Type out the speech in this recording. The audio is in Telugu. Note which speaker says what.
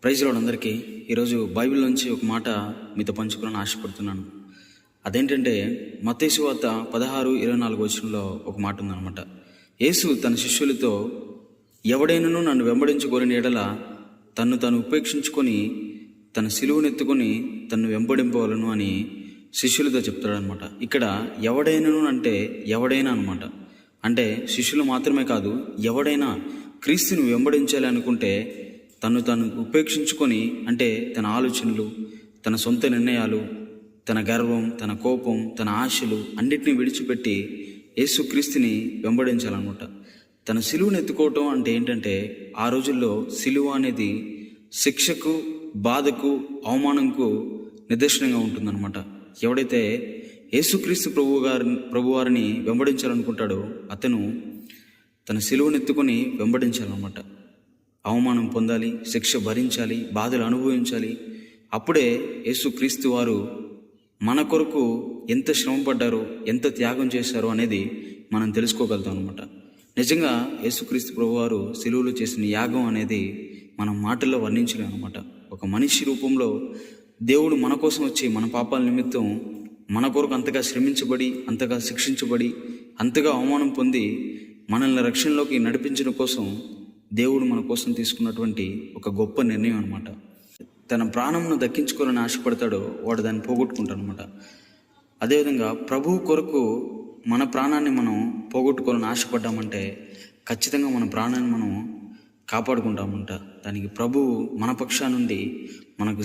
Speaker 1: ప్రైజ్ లార్డ్ అందరికీ. ఈరోజు బైబిల్ నుంచి ఒక మాట మీతో పంచుకోవాలని ఆశపడుతున్నాను. అదేంటంటే మత్తయి సువార్త 16:24 వచనంలో ఒక మాట ఉందన్నమాట. యేసు తన శిష్యులతో, ఎవడైనను నన్ను వెంబడించుకోని ఎడల తన్ను తాను ఉపేక్షించుకొని తన సిలువనెత్తుకొని తన్ను వెంబడింపవలను అని శిష్యులతో చెప్తాడనమాట. ఇక్కడ ఎవడైనను అంటే ఎవడైనా అనమాట. అంటే శిష్యులు మాత్రమే కాదు, ఎవడైనా క్రీస్తుని వెంబడించాలి అనుకుంటే తను తాను ఉపేక్షించుకొని, అంటే తన ఆలోచనలు, తన సొంత నిర్ణయాలు, తన గర్వం, తన కోపం, తన ఆశలు అన్నిటినీ విడిచిపెట్టి యేసుక్రీస్తుని వెంబడించాలన్నమాట. తన సిలువను ఎత్తుకోవటం అంటే ఏంటంటే, ఆ రోజుల్లో సిలువ అనేది శిక్షకు, బాధకు, అవమానంకు నిదర్శనంగా ఉంటుందన్నమాట. ఎవడైతే యేసుక్రీస్తు ప్రభువారిని వెంబడించాలనుకుంటాడో అతను తన సిలువనెత్తుకొని వెంబడించాలన్నమాట. అవమానం పొందాలి, శిక్ష భరించాలి, బాధలు అనుభవించాలి. అప్పుడే యేసుక్రీస్తు వారు మన కొరకు ఎంత శ్రమపడ్డారో, ఎంత త్యాగం చేశారో అనేది మనం తెలుసుకోగలుగుతాం అనమాట. నిజంగా యేసుక్రీస్తు ప్రభువారు సిలువలో చేసిన యాగం అనేది మనం మాటల్లో వర్ణించలేం అనమాట. ఒక మనిషి రూపంలో దేవుడు మన కోసం వచ్చి మన పాపాల నిమిత్తం మన కొరకు అంతగా శ్రమించబడి, అంతగా శిక్షించబడి, అంతగా అవమానం పొంది మనల్ని రక్షణలోకి నడిపించడం కోసం దేవుడు మన కోసం తీసుకున్నటువంటి ఒక గొప్ప నిర్ణయం అనమాట. తన ప్రాణంను దక్కించుకోవాలని ఆశపడతాడో వాడు దాన్ని పోగొట్టుకుంటాడు అనమాట. అదేవిధంగా ప్రభువు కొరకు మన ప్రాణాన్ని మనం పోగొట్టుకోవాలని ఆశపడ్డామంటే ఖచ్చితంగా మన ప్రాణాన్ని మనం కాపాడుకుంటామంట. దానికి ప్రభువు మన పక్షా నుండి మనకు